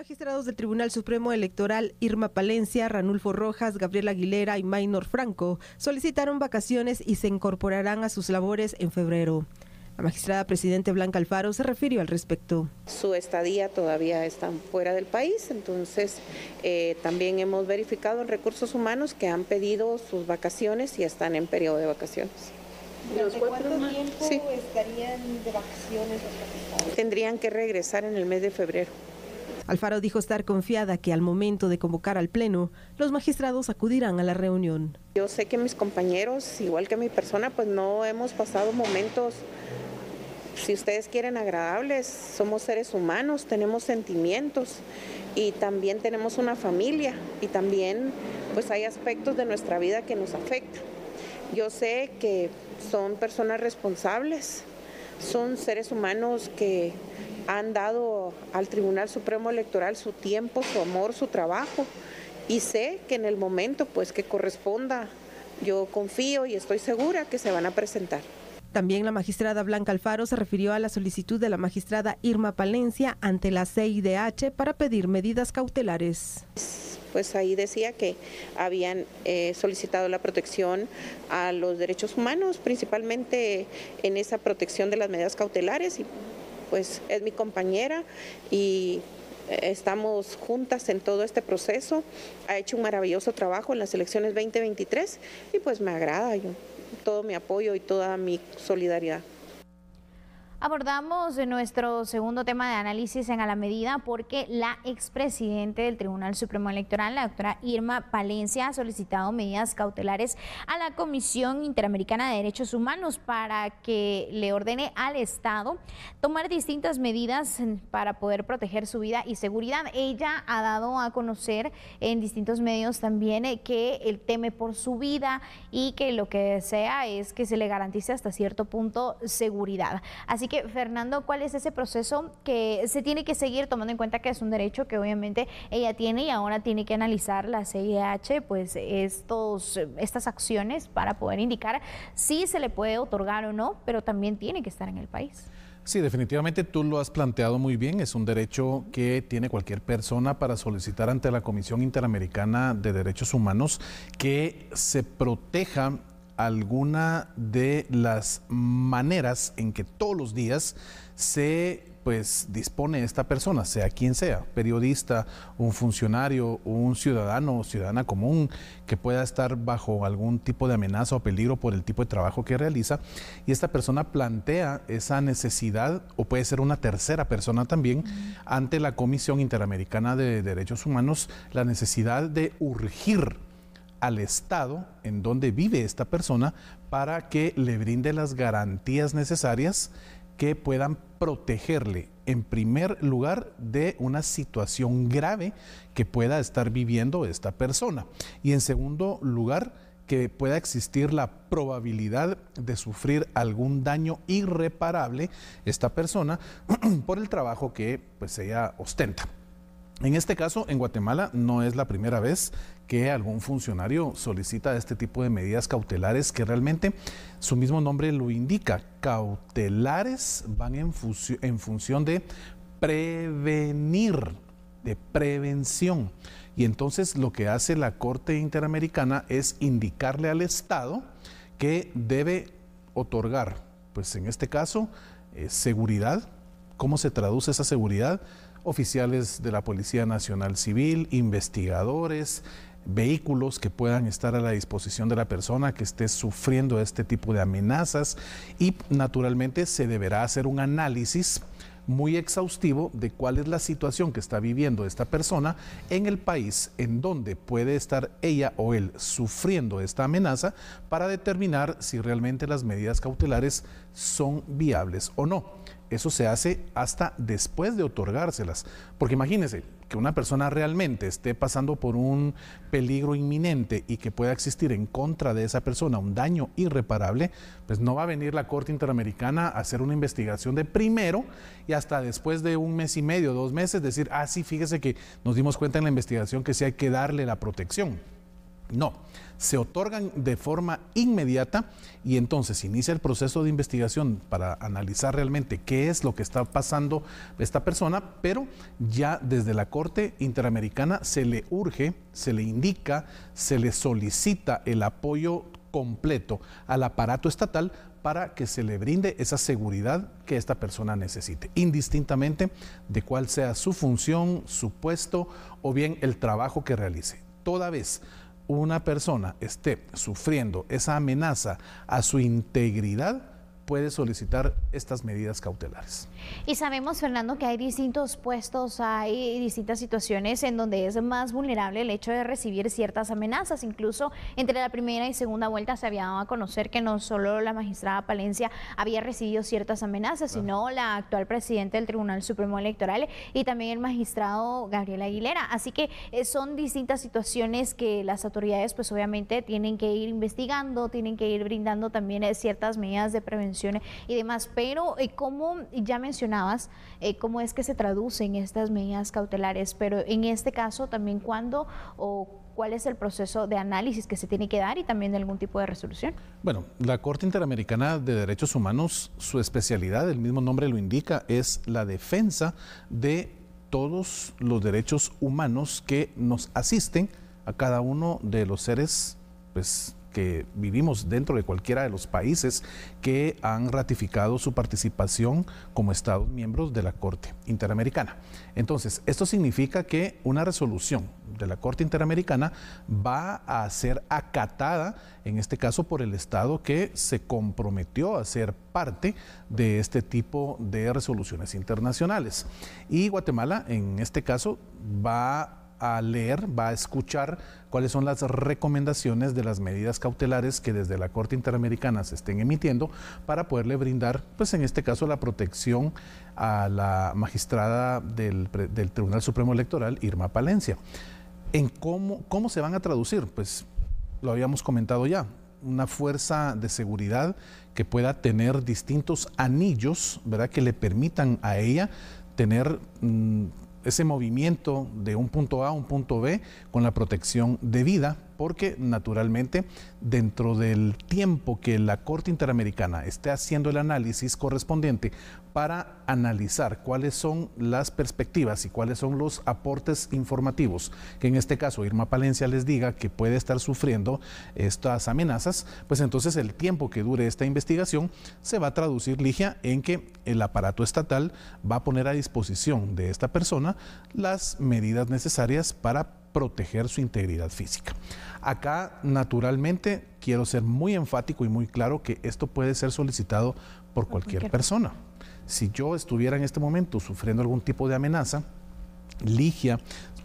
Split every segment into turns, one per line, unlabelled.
magistrados del Tribunal Supremo Electoral Irma Palencia, Ranulfo Rojas, Gabriel Aguilera y Maynor Franco solicitaron vacaciones y se incorporarán a sus labores en febrero. La magistrada presidente Blanca Alfaro se refirió al respecto.
Su estadía todavía están fuera del país, entonces también hemos verificado en Recursos Humanos que han pedido sus vacaciones y están en periodo de vacaciones.
¿Durante cuánto tiempo estarían de vacaciones los magistrados?
Tendrían que regresar en el mes de febrero.
Alfaro dijo estar confiada que al momento de convocar al Pleno, los magistrados acudirán a la reunión.
Yo sé que mis compañeros, igual que mi persona, pues no hemos pasado momentos, si ustedes quieren, agradables. Somos seres humanos, tenemos sentimientos y también tenemos una familia y también pues hay aspectos de nuestra vida que nos afectan. Yo sé que son personas responsables, son seres humanos que han dado al Tribunal Supremo Electoral su tiempo, su amor, su trabajo, y sé que en el momento pues que corresponda, yo confío y estoy segura que se van a presentar.
También la magistrada Blanca Alfaro se refirió a la solicitud de la magistrada Irma Palencia ante la CIDH para pedir medidas cautelares.
Pues ahí decía que habían solicitado la protección a los derechos humanos, principalmente en esa protección de las medidas cautelares, y pues es mi compañera y estamos juntas en todo este proceso. Ha hecho un maravilloso trabajo en las elecciones 2023 y pues me agrada, todo mi apoyo y toda mi solidaridad.
Abordamos nuestro segundo tema de análisis en A la Medida porque la expresidente del Tribunal Supremo Electoral, la doctora Irma Palencia, ha solicitado medidas cautelares a la Comisión Interamericana de Derechos Humanos para que le ordene al Estado tomar distintas medidas para poder proteger su vida y seguridad. Ella ha dado a conocer en distintos medios también que él teme por su vida y que lo que desea es que se le garantice hasta cierto punto seguridad. Así que, Fernando, ¿cuál es ese proceso que se tiene que seguir tomando en cuenta que es un derecho que obviamente ella tiene y ahora tiene que analizar la CIDH pues estas acciones para poder indicar si se le puede otorgar o no, pero también tiene que estar en el país?
Sí, definitivamente tú lo has planteado muy bien. Es un derecho que tiene cualquier persona para solicitar ante la Comisión Interamericana de Derechos Humanos que se proteja alguna de las maneras en que todos los días se dispone esta persona, sea quien sea, periodista, un funcionario, un ciudadano o ciudadana común que pueda estar bajo algún tipo de amenaza o peligro por el tipo de trabajo que realiza, y esta persona plantea esa necesidad, o puede ser una tercera persona también, ante la Comisión Interamericana de Derechos Humanos, la necesidad de urgir al Estado en donde vive esta persona para que le brinde las garantías necesarias que puedan protegerle, en primer lugar, de una situación grave que pueda estar viviendo esta persona, y en segundo lugar, que pueda existir la probabilidad de sufrir algún daño irreparable esta persona por el trabajo que ella ostenta. En este caso, en Guatemala, no es la primera vez que algún funcionario solicita este tipo de medidas cautelares que realmente su mismo nombre lo indica. Cautelares van en función de prevenir, de prevención. Y entonces lo que hace la Corte Interamericana es indicarle al Estado que debe otorgar, en este caso, seguridad. ¿Cómo se traduce esa seguridad? Oficiales de la Policía Nacional Civil, investigadores, vehículos que puedan estar a la disposición de la persona que esté sufriendo este tipo de amenazas, y naturalmente se deberá hacer un análisis muy exhaustivo de cuál es la situación que está viviendo esta persona en el país en donde puede estar ella o él sufriendo esta amenaza, para determinar si realmente las medidas cautelares son viables o no. Eso se hace hasta después de otorgárselas, porque imagínense que una persona realmente esté pasando por un peligro inminente y que pueda existir en contra de esa persona un daño irreparable, pues no va a venir la Corte Interamericana a hacer una investigación de primero y hasta después de un mes y medio, 2 meses, decir, sí, fíjese que nos dimos cuenta en la investigación que sí hay que darle la protección. No, se otorgan de forma inmediata y entonces inicia el proceso de investigación para analizar realmente qué es lo que está pasando esta persona, pero ya desde la Corte Interamericana se le urge, se le indica, se le solicita el apoyo completo al aparato estatal para que se le brinde esa seguridad que esta persona necesite, indistintamente de cuál sea su función, su puesto o bien el trabajo que realice. Toda vez una persona esté sufriendo esa amenaza a su integridad, puede solicitar estas medidas cautelares.
Y sabemos, Fernando, que hay distintos puestos, hay distintas situaciones en donde es más vulnerable el hecho de recibir ciertas amenazas. Incluso entre la primera y segunda vuelta se había dado a conocer que no solo la magistrada Palencia había recibido ciertas amenazas, sino la actual presidenta del Tribunal Supremo Electoral y también el magistrado Gabriel Aguilera. Así que son distintas situaciones que las autoridades pues obviamente tienen que ir investigando, tienen que ir brindando también ciertas medidas de prevención y demás, pero como ya mencionabas, cómo es que se traducen estas medidas cautelares, pero en este caso también cuándo o cuál es el proceso de análisis que se tiene que dar y también de algún tipo de resolución.
Bueno, la Corte Interamericana de Derechos Humanos, su especialidad, el mismo nombre lo indica, es la defensa de todos los derechos humanos que nos asisten a cada uno de los seres, pues, que vivimos dentro de cualquiera de los países que han ratificado su participación como Estados miembros de la Corte Interamericana. Entonces, esto significa que una resolución de la Corte Interamericana va a ser acatada, en este caso por el Estado que se comprometió a ser parte de este tipo de resoluciones internacionales. Y Guatemala, en este caso, va a leer, va a escuchar cuáles son las recomendaciones de las medidas cautelares que desde la Corte Interamericana se estén emitiendo para poderle brindar, pues en este caso, la protección a la magistrada del Tribunal Supremo Electoral, Irma Palencia. ¿En cómo se van a traducir? Pues lo habíamos comentado ya, una fuerza de seguridad que pueda tener distintos anillos, ¿verdad?, que le permitan a ella tener ese movimiento de un punto A a un punto B con la protección debida, porque naturalmente dentro del tiempo que la Corte Interamericana esté haciendo el análisis correspondiente para analizar cuáles son las perspectivas y cuáles son los aportes informativos, que en este caso Irma Palencia les diga que puede estar sufriendo estas amenazas, pues entonces el tiempo que dure esta investigación se va a traducir, Ligia, en que el aparato estatal va a poner a disposición de esta persona las medidas necesarias para proteger su integridad física. Acá, naturalmente, quiero ser muy enfático y muy claro que esto puede ser solicitado por cualquier persona. Si yo estuviera en este momento sufriendo algún tipo de amenaza, Ligia,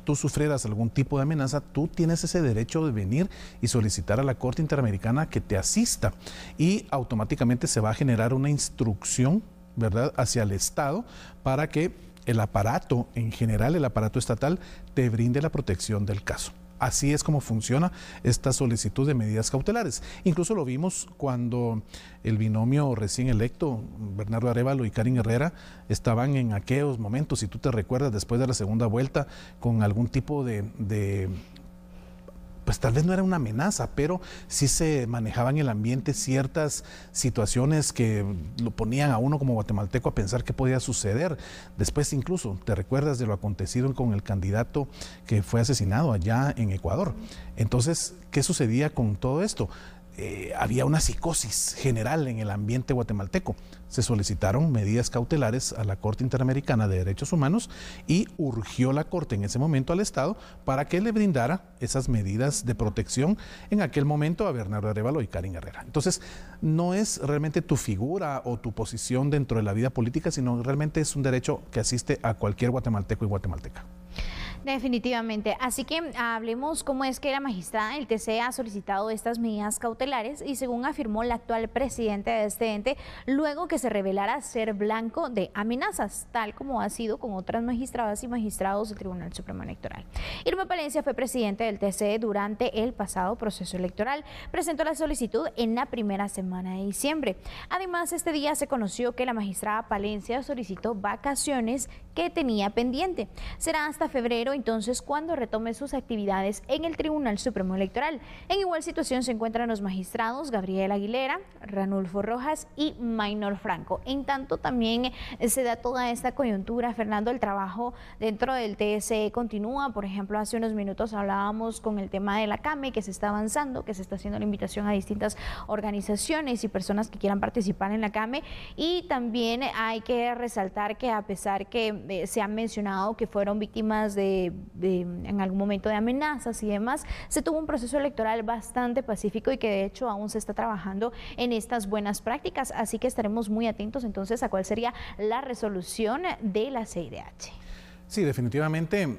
tú sufrieras algún tipo de amenaza, tú tienes ese derecho de venir y solicitar a la Corte Interamericana que te asista y automáticamente se va a generar una instrucción, ¿verdad?, hacia el Estado para que el aparato, en general el aparato estatal, te brinde la protección del caso. Así es como funciona esta solicitud de medidas cautelares. Incluso lo vimos cuando el binomio recién electo, Bernardo Arévalo y Karin Herrera, estaban en aquellos momentos, si tú te recuerdas, después de la segunda vuelta, con algún tipo de pues tal vez no era una amenaza, pero sí se manejaban en el ambiente ciertas situaciones que lo ponían a uno como guatemalteco a pensar qué podía suceder. Después incluso te recuerdas de lo acontecido con el candidato que fue asesinado allá en Ecuador. Entonces, ¿qué sucedía con todo esto? Había una psicosis general en el ambiente guatemalteco. Se solicitaron medidas cautelares a la Corte Interamericana de Derechos Humanos y urgió la Corte en ese momento al Estado para que le brindara esas medidas de protección en aquel momento a Bernardo Arévalo y Karin Herrera. Entonces, no es realmente tu figura o tu posición dentro de la vida política, sino realmente es un derecho que asiste a cualquier guatemalteco y guatemalteca.
Definitivamente. Así que hablemos cómo es que la magistrada del TC ha solicitado estas medidas cautelares y según afirmó la actual presidenta de este ente, luego que se revelara ser blanco de amenazas, tal como ha sido con otras magistradas y magistrados del Tribunal Supremo Electoral. Irma Palencia fue presidente del TC durante el pasado proceso electoral. Presentó la solicitud en la primera semana de diciembre. Además, este día se conoció que la magistrada Palencia solicitó vacaciones que tenía pendiente. Será hasta febrero entonces cuando retome sus actividades en el Tribunal Supremo Electoral. En igual situación se encuentran los magistrados Gabriela Aguilera, Ranulfo Rojas y Maynor Franco. En tanto también se da toda esta coyuntura, Fernando, el trabajo dentro del TSE continúa. Por ejemplo, hace unos minutos hablábamos con el tema de la CAME, que se está avanzando, que se está haciendo la invitación a distintas organizaciones y personas que quieran participar en la CAME. Y también hay que resaltar que a pesar que se ha mencionado que fueron víctimas en algún momento de amenazas y demás, se tuvo un proceso electoral bastante pacífico y que de hecho aún se está trabajando en estas buenas prácticas, así que estaremos muy atentos entonces a cuál sería la resolución de la CIDH.
Sí, definitivamente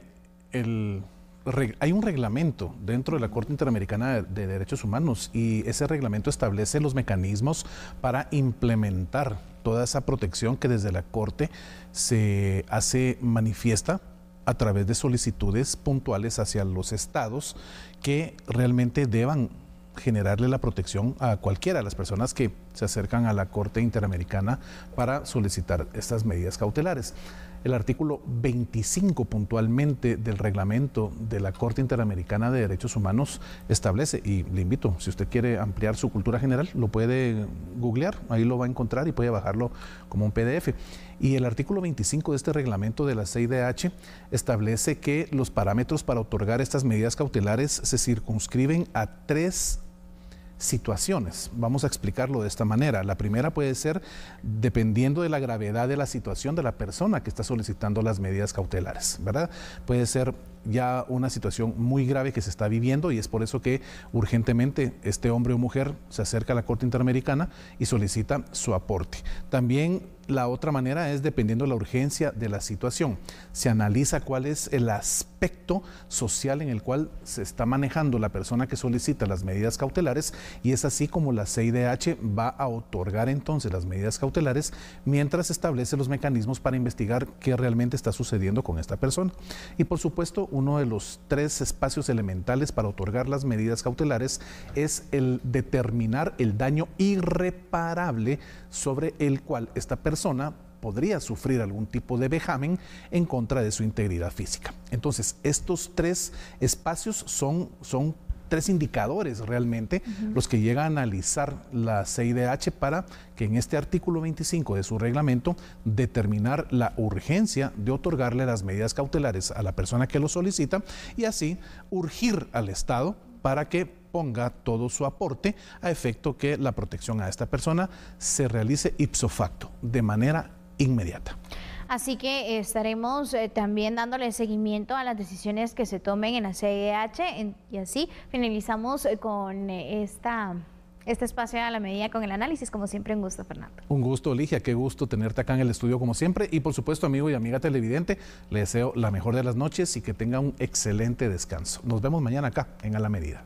hay un reglamento dentro de la Corte Interamericana de Derechos Humanos y ese reglamento establece los mecanismos para implementar toda esa protección que desde la Corte se hace manifiesta a través de solicitudes puntuales hacia los estados que realmente deban generarle la protección a cualquiera de las personas que se acercan a la Corte Interamericana para solicitar estas medidas cautelares. El artículo 25 puntualmente del reglamento de la Corte Interamericana de Derechos Humanos establece, y le invito, si usted quiere ampliar su cultura general, lo puede googlear, ahí lo va a encontrar y puede bajarlo como un PDF. Y el artículo 25 de este reglamento de la CIDH establece que los parámetros para otorgar estas medidas cautelares se circunscriben a 3 situaciones. Vamos a explicarlo de esta manera. La primera puede ser dependiendo de la gravedad de la situación de la persona que está solicitando las medidas cautelares, ¿verdad? Puede ser ya una situación muy grave que se está viviendo y es por eso que urgentemente este hombre o mujer se acerca a la Corte Interamericana y solicita su aporte. También la otra manera es dependiendo de la urgencia de la situación. Se analiza cuál es el aspecto social en el cual se está manejando la persona que solicita las medidas cautelares y es así como la CIDH va a otorgar entonces las medidas cautelares mientras establece los mecanismos para investigar qué realmente está sucediendo con esta persona. Y por supuesto, uno de los 3 espacios elementales para otorgar las medidas cautelares es el determinar el daño irreparable sobre el cual esta persona podría sufrir algún tipo de vejamen en contra de su integridad física. Entonces, estos 3 espacios son 3 indicadores realmente los que llega a analizar la CIDH para que en este artículo 25 de su reglamento determinar la urgencia de otorgarle las medidas cautelares a la persona que lo solicita y así urgir al Estado para que ponga todo su aporte a efecto que la protección a esta persona se realice ipso facto, de manera inmediata.
Así que estaremos también dándole seguimiento a las decisiones que se tomen en la CIDH y así finalizamos con este espacio a la medida con el análisis. Como siempre, un gusto, Fernando.
Un gusto, Ligia, qué gusto tenerte acá en el estudio como siempre y por supuesto, amigo y amiga televidente, le deseo la mejor de las noches y que tenga un excelente descanso. Nos vemos mañana acá en A la Medida.